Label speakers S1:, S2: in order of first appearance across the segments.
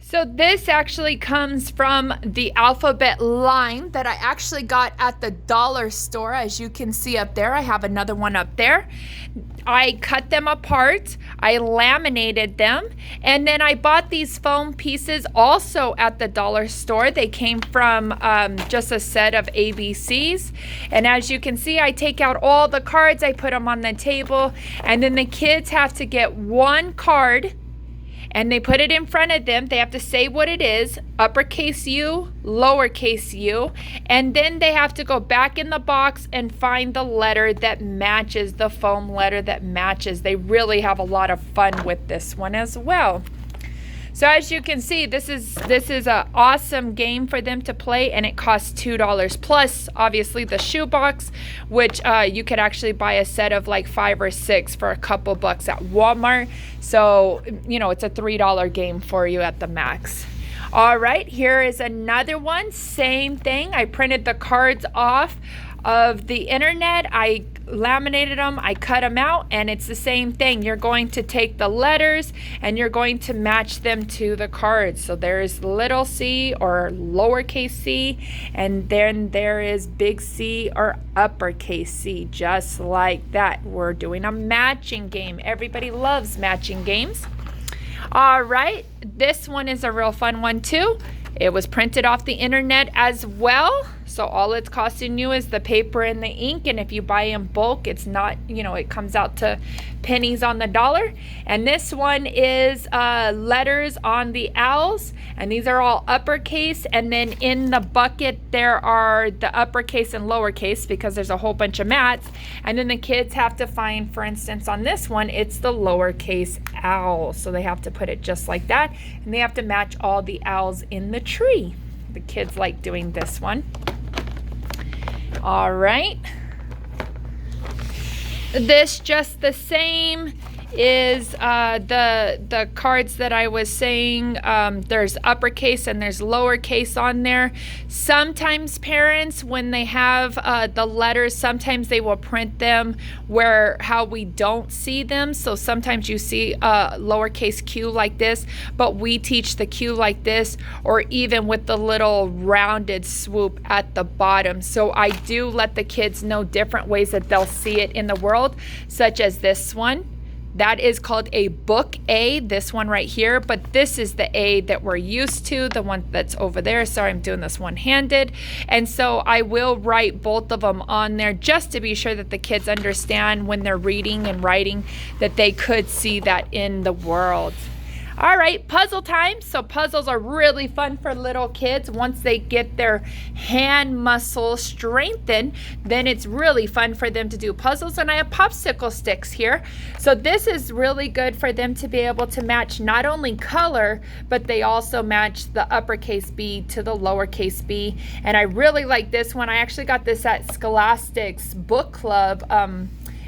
S1: So this actually comes from the alphabet line that I actually got at the dollar store. As you can see up there, I have another one up there. I cut them apart, I laminated them, and then I bought these foam pieces also at the dollar store. They came from just a set of ABCs. And as you can see, I take out all the cards, I put them on the table, and then the kids have to get one card and they put it in front of them. They have to say what it is, uppercase U, lowercase u, and then they have to go back in the box and find the letter that matches, the foam letter that matches. They really have a lot of fun with this one as well. So as you can see, this is an awesome game for them to play, and it costs $2 plus obviously the shoebox, which you could actually buy a set of like 5 or 6 for a couple bucks at Walmart. So you know, it's a $3 game for you at the max. All right, here is another one. Same thing. I printed the cards off of the internet. I laminated them, I cut them out, and it's the same thing. You're going to take the letters and you're going to match them to the cards. So there's little c or lowercase c, and then there is big C or uppercase C, just like that. We're doing a matching game. Everybody loves matching games. All right, this one is a real fun one too. It was printed off the internet as well. So all it's costing you is the paper and the ink. And if you buy in bulk, it's not, you know, it comes out to pennies on the dollar. And this one is letters on the owls. And these are all uppercase. And then in the bucket, there are the uppercase and lowercase because there's a whole bunch of mats. And then the kids have to find, for instance, on this one, it's the lowercase owl. So they have to put it just like that. And they have to match all the owls in the tree. The kids like doing this one. All right. This just the same is the cards that I was saying. There's uppercase and there's lowercase on there. Sometimes parents, when they have the letters, sometimes they will print them how we don't see them. So sometimes you see lowercase q like this, but we teach the q like this, or even with the little rounded swoop at the bottom. So I do let the kids know different ways that they'll see it in the world, such as this one. That is called a book A, this one right here, but this is the A that we're used to, the one that's over there. Sorry, I'm doing this one-handed. And so I will write both of them on there just to be sure that the kids understand when they're reading and writing that they could see that in the world. All right, puzzle time. So puzzles are really fun for little kids. Once they get their hand muscles strengthened, then it's really fun for them to do puzzles. And I have popsicle sticks here. So this is really good for them to be able to match not only color, but they also match the uppercase B to the lowercase b. And I really like this one. I actually got this at Scholastic's book club.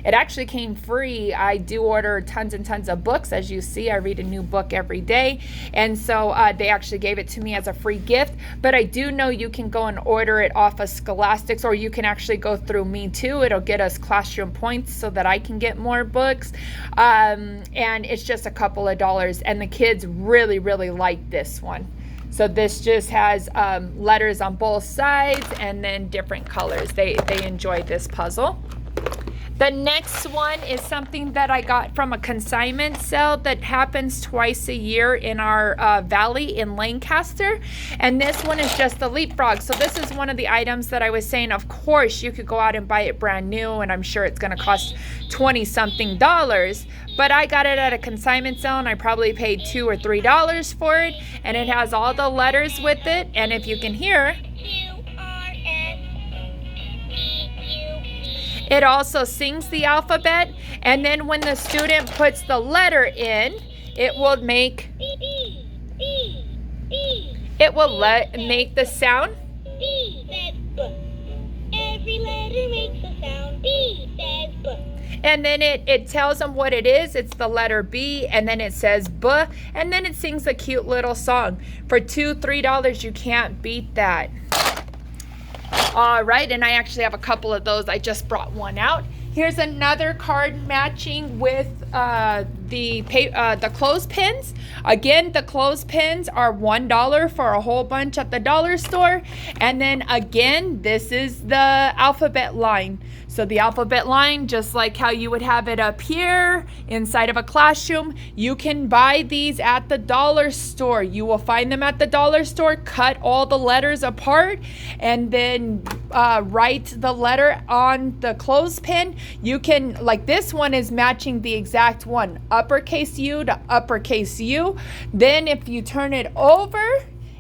S1: It actually came free. I do order tons and tons of books. As you see, I read a new book every day. And so they actually gave it to me as a free gift. But I do know you can go and order it off of Scholastics, or you can actually go through me too. It'll get us classroom points so that I can get more books. And it's just a couple of dollars. And the kids really, really like this one. So this just has letters on both sides and then different colors. They enjoy this puzzle. The next one is something that I got from a consignment sale that happens twice a year in our valley in Lancaster. And this one is just the leapfrog. So this is one of the items that I was saying, of course, you could go out and buy it brand new, and I'm sure it's going to cost $20-something. But I got it at a consignment sale, and I probably paid $2 or $3 for it. And it has all the letters with it. And if you can hear, it also sings the alphabet, and then when the student puts the letter in, it will make make the sound.
S2: B says B. Every letter makes a sound. B says B.
S1: And then it tells them what it is. It's the letter B, and then it says B, and then it sings a cute little song. For $2, $3, you can't beat that. All right, and I actually have a couple of those. I just brought one out. Here's another card matching with the clothespins. Again, the clothespins are $1 for a whole bunch at the dollar store. And then again, this is the alphabet line. So the alphabet line, just like how you would have it up here inside of a classroom, you can buy these at the dollar store. You will find them at the dollar store. Cut all the letters apart and then write the letter on the clothespin. You can, like this one is matching the exact one, uppercase U to uppercase U. Then if you turn it over,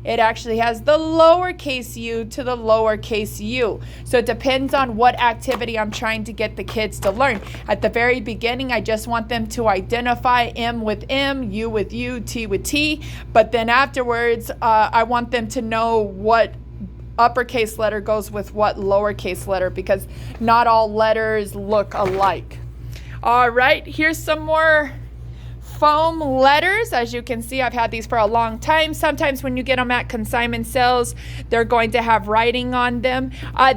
S1: it actually has the lowercase u to the lowercase u. So it depends on what activity I'm trying to get the kids to learn. At the very beginning, I just want them to identify M with M, U with U, T with T. But then afterwards, I want them to know what uppercase letter goes with what lowercase letter, because not all letters look alike. All right, here's some more foam letters. As you can see, I've had these for a long time. Sometimes when you get them at consignment sales, they're going to have writing on them.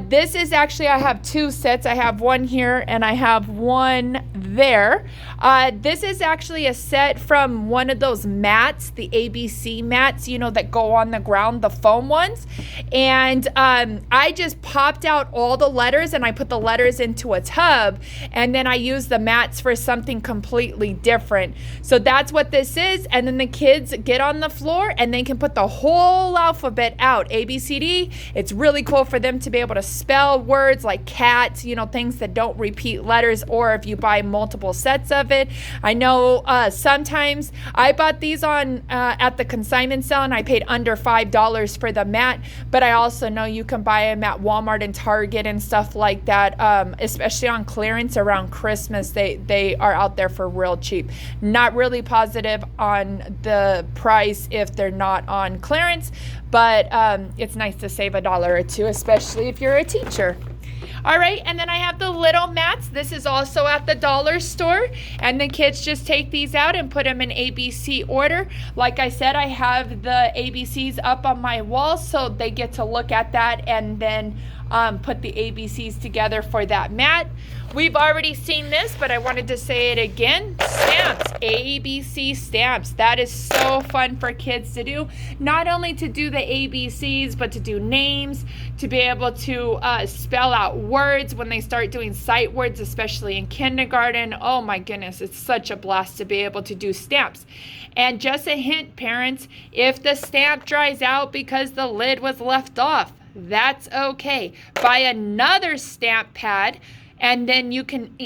S1: This is actually, I have two sets. I have one here and I have one there. This is actually a set from one of those mats, the ABC mats, you know, that go on the ground, the foam ones. And I just popped out all the letters and I put the letters into a tub, and then I used the mats for something completely different. So that's what this is. And then the kids get on the floor and they can put the whole alphabet out, A, B, C, D. It's really cool for them to be able to spell words like cat, you know, things that don't repeat letters, or if you buy multiple sets of it. I know sometimes I bought these on at the consignment sale and I paid under $5 for the mat, but I also know you can buy them at Walmart and Target and stuff like that, especially on clearance around Christmas. They are out there for real cheap. Not really positive on the price if they're not on clearance, but it's nice to save $1 or $2, especially if you're a teacher. All right, and then I have the little mats. This is also at the dollar store, and the kids just take these out and put them in ABC order. Like I said, I have the ABCs up on my wall, so they get to look at that and then put the ABCs together for that mat. We've already seen this, but I wanted to say it again. Stamps, ABC stamps. That is so fun for kids to do. Not only to do the ABCs, but to do names, to be able to spell out words when they start doing sight words, especially in kindergarten. Oh my goodness, it's such a blast to be able to do stamps. And just a hint, parents, if the stamp dries out because the lid was left off, that's okay. Buy another stamp pad, and then you can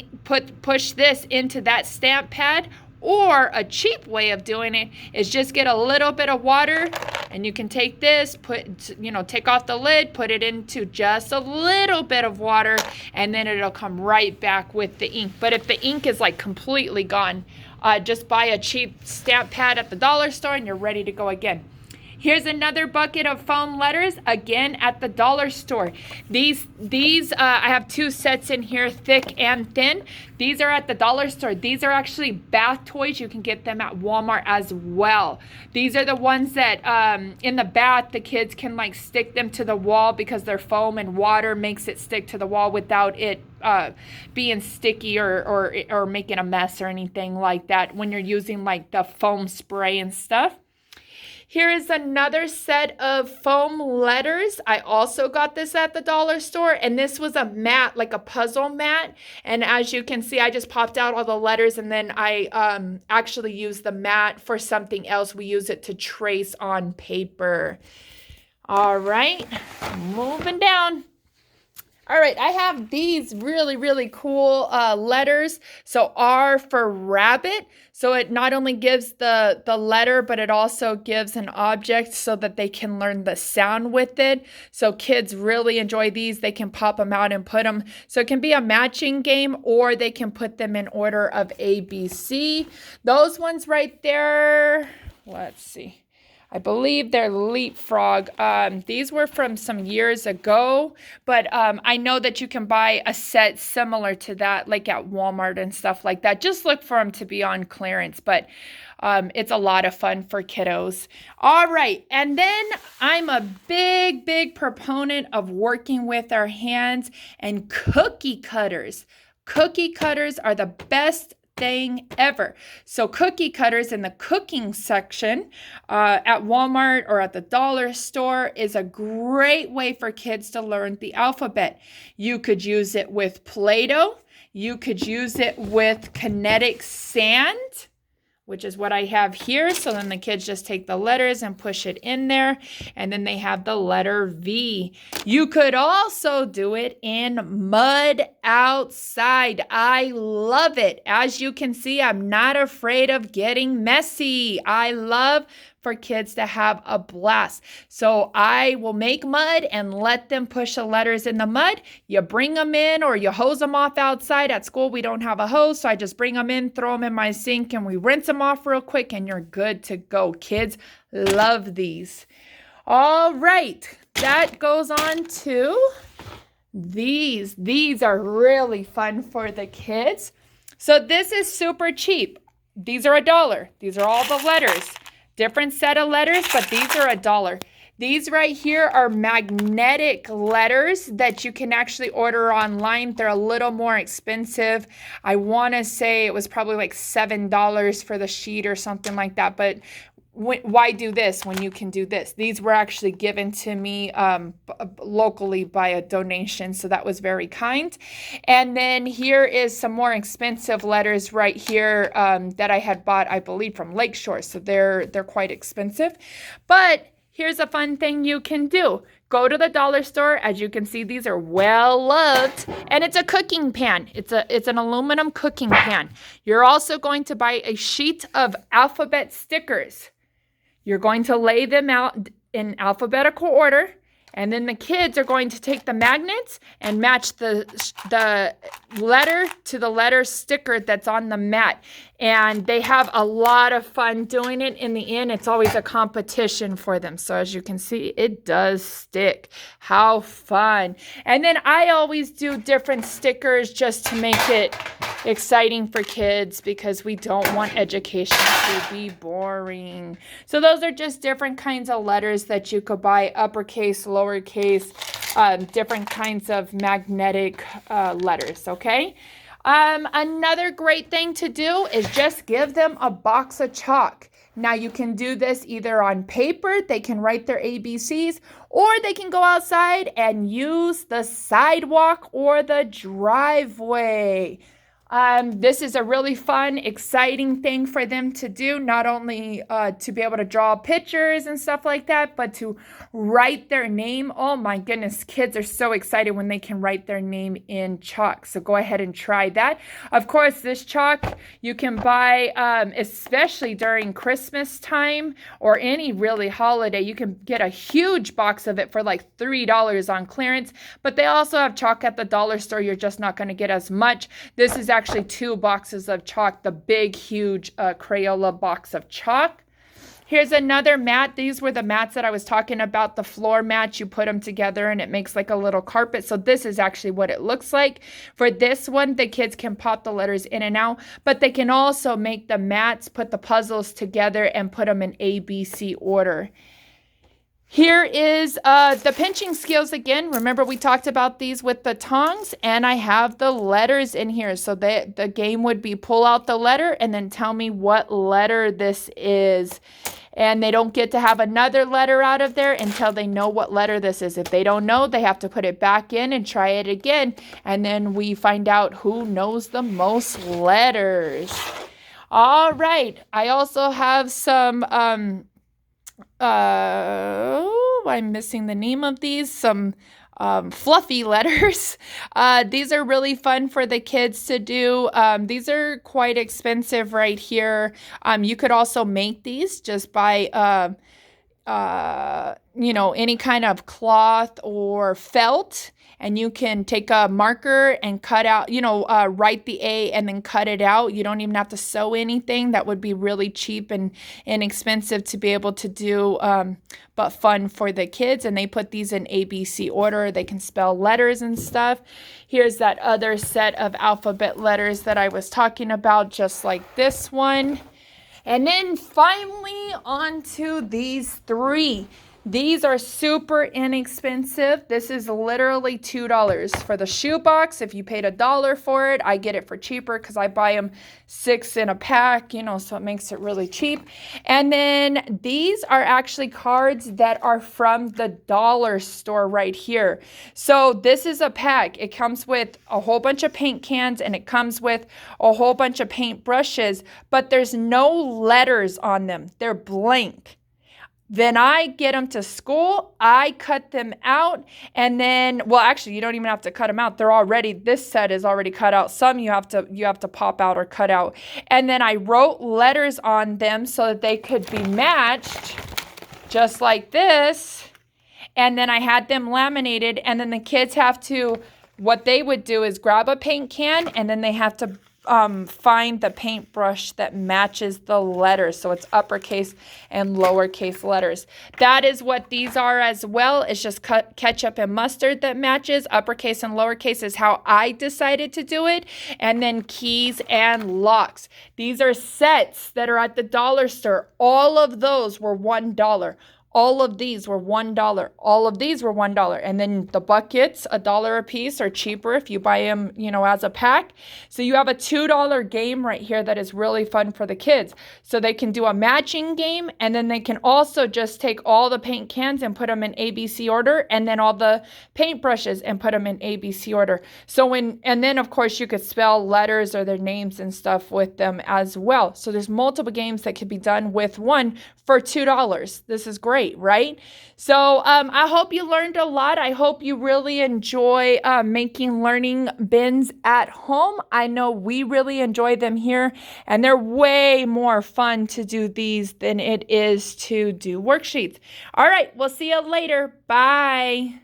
S1: push this into that stamp pad. Or a cheap way of doing it is just get a little bit of water, and you can take this, take off the lid, put it into just a little bit of water, and then it'll come right back with the ink. But if the ink is like completely gone, just buy a cheap stamp pad at the dollar store and you're ready to go again. Here's another bucket of foam letters, again at the dollar store. These I have two sets in here, thick and thin. These are at the dollar store. These are actually bath toys. You can get them at Walmart as well. These are the ones that in the bath, the kids can like stick them to the wall because they're foam and water makes it stick to the wall without it being sticky or making a mess or anything like that when you're using like the foam spray and stuff. Here is another set of foam letters. I also got this at the dollar store, and this was a mat, like a puzzle mat. And as you can see, I just popped out all the letters, and then I actually used the mat for something else. We use it to trace on paper. All right, moving down. All right, I have these really, really cool letters. So R for rabbit. So it not only gives the letter, but it also gives an object so that they can learn the sound with it. So kids really enjoy these. They can pop them out and put them. So it can be a matching game, or they can put them in order of ABC. Those ones right there, let's see. I believe they're Leapfrog. These were from some years ago, but I know that you can buy a set similar to that, like at Walmart and stuff like that. Just look for them to be on clearance, but it's a lot of fun for kiddos. All right, and then I'm a big proponent of working with our hands and cookie cutters. Cookie cutters are the best thing ever. So cookie cutters in the cooking section at Walmart or at the dollar store is a great way for kids to learn the alphabet. You could use it with Play-Doh. You could use it with kinetic sand, which is what I have here. So then the kids just take the letters and push it in there, and then they have the letter V. You could also do it in mud outside. I love it. As you can see, I'm not afraid of getting messy. I love for kids to have a blast. So I will make mud and let them push the letters in the mud. You bring them in or you hose them off outside. At school, we don't have a hose, so I just bring them in, throw them in my sink, and we rinse them off real quick, and you're good to go. Kids love these. All right, that goes on to these. These are really fun for the kids. So this is super cheap. These are $1. These are all the letters. Different set of letters, but these are $1. These right here are magnetic letters that you can actually order online. They're a little more expensive. I want to say it was probably like $7 for the sheet or something like that. But why do this when you can do this? These were actually given to me locally by a donation, so that was very kind. And then here is some more expensive letters right here that I had bought, I believe, from Lakeshore. So they're quite expensive. But here's a fun thing you can do. Go to the dollar store. As you can see, these are well loved, and it's a cooking pan. It's an aluminum cooking pan. You're also going to buy a sheet of alphabet stickers. You're going to lay them out in alphabetical order, and then the kids are going to take the magnets and match the letter to the letter sticker that's on the mat. And they have a lot of fun doing it. In the end, it's always a competition for them. So as you can see, it does stick. How fun. And then I always do different stickers just to make it exciting for kids, because we don't want education to be boring. So those are just different kinds of letters that you could buy, uppercase, lowercase, different kinds of magnetic letters, okay? Another great thing to do is just give them a box of chalk. Now you can do this either on paper, they can write their ABCs, or they can go outside and use the sidewalk or the driveway. This is a really fun, exciting thing for them to do, not only to be able to draw pictures and stuff like that, but to write their name. Oh my goodness, kids are so excited when they can write their name in chalk. So go ahead and try that. Of course, this chalk you can buy, especially during Christmas time or any really holiday. You can get a huge box of it for like $3 on clearance, but they also have chalk at the dollar store. You're just not going to get as much. This is actually 2 boxes of chalk, the big, huge Crayola box of chalk. Here's another mat. These were the mats that I was talking about, the floor mats. You put them together and it makes like a little carpet. So this is actually what it looks like. For this one, the kids can pop the letters in and out, but they can also make the mats, put the puzzles together and put them in ABC order. Here is the pinching scales again. Remember, we talked about these with the tongs, and I have the letters in here. So the game would be pull out the letter and then tell me what letter this is. And they don't get to have another letter out of there until they know what letter this is. If they don't know, they have to put it back in and try it again. And then we find out who knows the most letters. All right. I also have some... I'm missing the name of these, some fluffy letters. These are really fun for the kids to do. These are quite expensive right here. You could also make these just by, any kind of cloth or felt. And you can take a marker and cut out, write the A and then cut it out. You don't even have to sew anything. That would be really cheap and inexpensive to be able to do, but fun for the kids. And they put these in ABC order. They can spell letters and stuff. Here's that other set of alphabet letters that I was talking about, just like this one. And then finally onto these 3. These are super inexpensive. This is literally $2 for the shoebox. If you paid $1 for it, I get it for cheaper because I buy them 6 in a pack, so it makes it really cheap. And then these are actually cards that are from the dollar store right here. So this is a pack. It comes with a whole bunch of paint cans and it comes with a whole bunch of paint brushes, but there's no letters on them. They're blank. Then I get them to school, I cut them out, and then, well, actually, you don't even have to cut them out. This set is already cut out. Some you have to pop out or cut out. And then I wrote letters on them so that they could be matched, just like this. And then I had them laminated, and then the kids what they would do is grab a paint can, and then they have to find the paintbrush that matches the letters. So it's uppercase and lowercase letters. That is what these are as well. It's just ketchup and mustard that matches. Uppercase and lowercase is how I decided to do it. And then keys and locks. These are sets that are at the dollar store. All of those were $1. All of these were $1. All of these were $1. And then the buckets, $1 a piece, or cheaper if you buy them, as a pack. So you have a $2 game right here that is really fun for the kids. So they can do a matching game, and then they can also just take all the paint cans and put them in ABC order, and then all the paint brushes and put them in ABC order. And then of course you could spell letters or their names and stuff with them as well. So there's multiple games that could be done with one for $2. This is great. Right? So I hope you learned a lot. I hope you really enjoy making learning bins at home. I know we really enjoy them here, and they're way more fun to do these than it is to do worksheets. All right, we'll see you later. Bye.